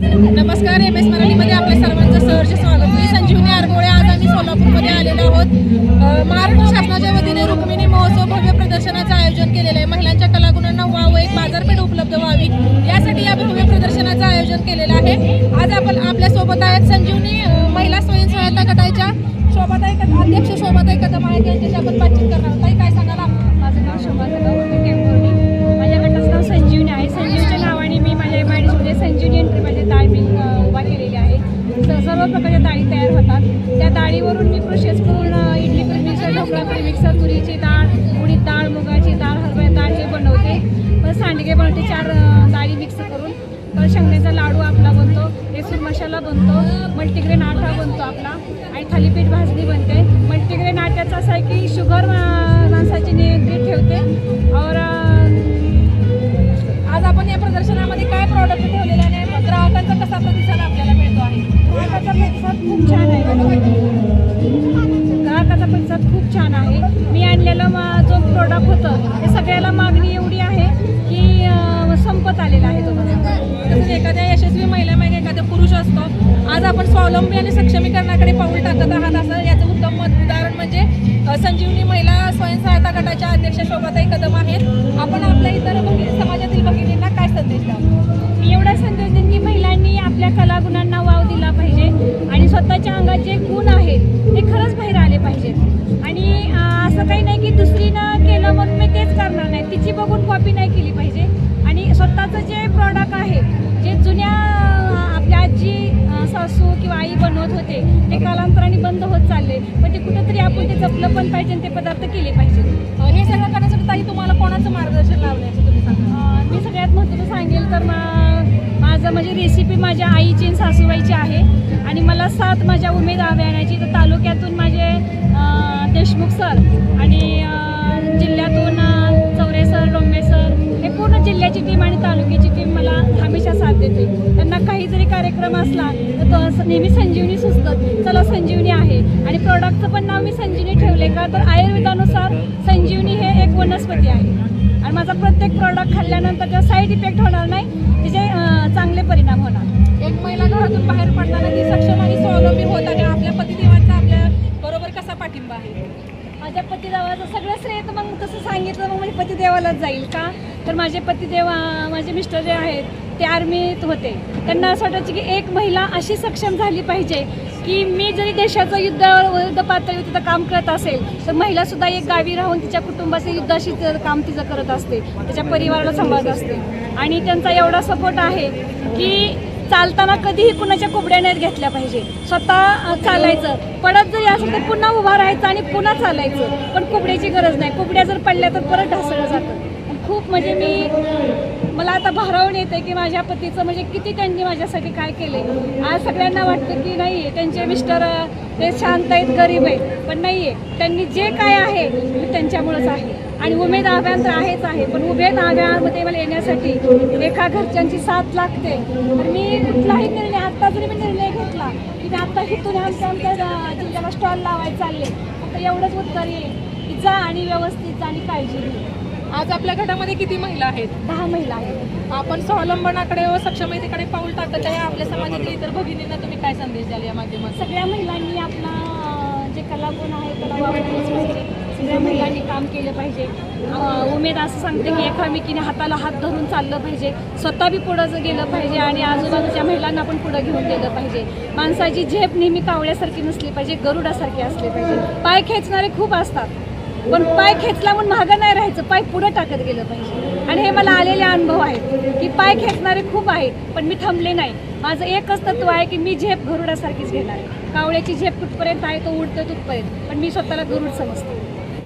नमस्कार, MS मराठीमध्ये आपल्या सर्वांचं सहर्ष स्वागत. मी संजीवनी आरगोळे. आज आम्ही सोलापूरमध्ये आलेलो आहोत. महाराष्ट्र शासनाच्या वतीने रुक्मिणी महोत्सव भव्य प्रदर्शनाचं आयोजन केलेलं आहे. महिलांच्या कलागुणांना वाव एक बाजारपेठ उपलब्ध व्हावी यासाठी या भव्य प्रदर्शनाचं आयोजन केलेलं आहे. आज आपण आपल्यासोबत आहेत संजीवनी महिला स्वयंसहायता गटाच्या अध्यक्ष शोभाताई कदम आहेत. यांच्याशी आपण बातचीत करणार आहोत. काय सांगाल आपण? माझं नाव शोभा कदम टेम्पोर्डी. माझ्या गटाचं नाव संजीवनी आहे. संजीवच्या नावाने मी माझ्या MIDCमध्ये संजीवनी एंट्री माझे डाळ मिल उभा केलेली आहे. सर्व प्रकारच्या डाळी तयार होतात. त्या डाळीवरून मी प्रोसेस करून इडली प्रीमिक्सर, ढोकळा प्रीमिक्सर, तुरीची डाळ, उडीद डाळ, मुगाची डाळ, हरभरा डाळ हे बनवते. पण सांडगे बनवते 4 डाळी मिक्स करून. तर शेंगण्याचा लाडू आपला बनतो, केसूर मसाला बनतो, मल्टीग्रेन आटा बनतो आपला आणि थालीपीठ भाजणी बनते. मल्टीग्रेन आट्याचा असं आहे की शुगर माणसाची नियंत्रित ठेवते. और आज आपण या प्रदर्शनामध्ये काय प्रॉडक्ट ठेवलेले आहे? ग्राहकांचा कसा प्रतिसाद आपल्याला मिळतो आहे? ग्राहकाचा प्रतिसाद खूप छान आहे. ग्राहकाचा प्रतिसाद खूप छान आहे. मी आणलेलं जो प्रोडक्ट होतं ते सगळ्याला मागणी एवढी आहे की संपत आलेला आहे तो. तसंच एखाद्या यशस्वी महिलामागे एखादा पुरुष असतो. आज आपण स्वावलंबी आणि सक्षमीकरणाकडे पाऊल टाकत आहात, असं याचं उत्तम उदाहरण म्हणजे संजीवनी महिला स्वयंसहायता गटाच्या अध्यक्ष शोभाताई कदम आहेत. आपण आपल्या इतर समाजातील भगिनींना काय संदेश द्याल? मी एवढा संदेश देईन की महिलांनी आपल्या कलागुणांना वाव दिला पाहिजे आणि स्वतःच्या अंगात जे गुण आहेत ते खरंच बाहेर आले पाहिजेत. आणि असं काही नाही की दुसरीनं केलं म्हणून मी तेच करणार नाही, तिची बघून कॉपी नाही केली पाहिजे. आणि स्वतःचं जे प्रॉडक्ट आहे, जे जुन्या आपल्या आजी सासू किंवा आई बनवत होते ते कालांतराने बंद होत चालले, पण ते कुठेतरी आपण ते जपलं पण पाहिजे आणि ते पदार्थ केले पाहिजे. हे सगळं करण्यासाठी ताई तुम्हाला कोणाचं मार्गदर्शन लावण्याचं तुम्ही सांगा? मी सगळ्यात महत्त्वाचं सांगेल तर माझं म्हणजे रेसिपी माझ्या आईची आणि सासूबाईची आहे. आणि मला 7 माझ्या उमेद आणायची. तर तालुक्यातून माझे देशमुख सर आणि जिल्ह्यातून चौरे सर, डोंबे सर, हे पूर्ण जिल्ह्याची टीम आणि तालुक्याची टीम मला हमेशा साथ देते. त्यांना काही जरी कार्यक्रम असला तर तो नेहमी संजीवनी सुचतं, चला संजीवनी आहे. आणि प्रोडक्टचं पण नाव मी संजीवनी ठेवले का तर आयुर्वेदानुसार संजीवनी हे एक वनस्पती आहे. आणि माझा प्रत्येक प्रॉडक्ट खाल्ल्यानंतर त्याचा साईड इफेक्ट होणार नाही, तिचे चांगले परिणाम होणार. एक महिला घरातून बाहेर पडताना ती सक्षम आणि स्वावलंबी होत आहे. आपल्या पतिदेवांचा आपल्या बरोबर कसा पाठिंबा आहे? माझ्या पतिदेवाचं सगळं श्रेय तर मग तसं सांगितलं मग माझ्या पतिदेवालाच जाईल का? तर माझे पतिदेव माझे मिस्टर जे आहेत ते आर्मीत होते. त्यांना असं वाटायचं की एक महिला अशी सक्षम झाली पाहिजे की मी जरी देशाचं युद्ध पातळीवर तिथं काम करत असेल तर महिलासुद्धा एक गावी राहून तिच्या कुटुंबाचं युद्धाशी काम तिचं करत असते, त्याच्या परिवाराला सांभाळत असते. आणि त्यांचा एवढा सपोर्ट आहे की चालताना कधीही कुणाच्या कुबड्या नाहीत घेतल्या पाहिजे. स्वतः चालायचं, पडत जरी असेल तर पुन्हा उभा राहायचं आणि पुन्हा चालायचं, पण कुबड्याची गरज नाही. कुबड्या जर पडल्या तर परत ढासळलं जातं. खूप म्हणजे मला आता भारावून येते की माझ्या पतीचं म्हणजे किती त्यांनी माझ्यासाठी काय केले. आज सगळ्यांना वाटतं की नाही त्यांचे मिस्टर ते शांत आहेत, गरीब आहेत, पण नाही आहे. त्यांनी जे काय आहे मी त्यांच्यामुळंच आहे. आणि उमेद अभियान तर आहेच आहे, पण उमेद अभियानामध्ये मला येण्यासाठी एका घरच्यांची साथ लागते. तर मी कुठलाही निर्णय, आत्ता जरी मी निर्णय घेतला की मी आत्ता इथून आमच्या जिल्ह्याला स्टॉल लावायला चालले, आता एवढंच उत्तर येईल की जा आणि व्यवस्थित जा आणि काळजी घे. आज आपल्या गटामध्ये किती महिला आहेत? 10 महिला आहेत. आपण स्वावलंबनाकडे व सक्षमतेकडे पाऊल टाकत आहे. आपल्या समाजातील इतर भगिनींना तुम्ही काय संदेश द्याल या माध्यमातून? सगळ्या महिलांनी आपला जे कलागुण आहे त्याला वापरलंच पाहिजे. सगळ्या महिलांनी काम केलं पाहिजे. उमेद असं सांगते की एकामेकीने हाताला हात धरून चाललं पाहिजे, स्वतः बी पुढं गेलं पाहिजे आणि आजूबाजूच्या महिलांना पण पुढं घेऊन गेलं पाहिजे. माणसाची झेप नेहमी कावळ्यासारखी नसली पाहिजे, गरुडासारखी असली पाहिजे. पाय खेचणारे खूप असतात, पण पाय खेचला म्हणून मागं नाही राहायचं, पाय पुढं टाकत गेलं पाहिजे. आणि हे मला आलेले अनुभव आहेत की पाय खेचणारे खूप आहेत, पण मी थांबले नाही. माझं एकच तत्व आहे की मी झेप गरुडासारखीच घेणार आहे. कावळ्याची झेप कुठपर्यंत आहे तो उडतो तिथपर्यंत, पण मी स्वतःला गरुड समजते.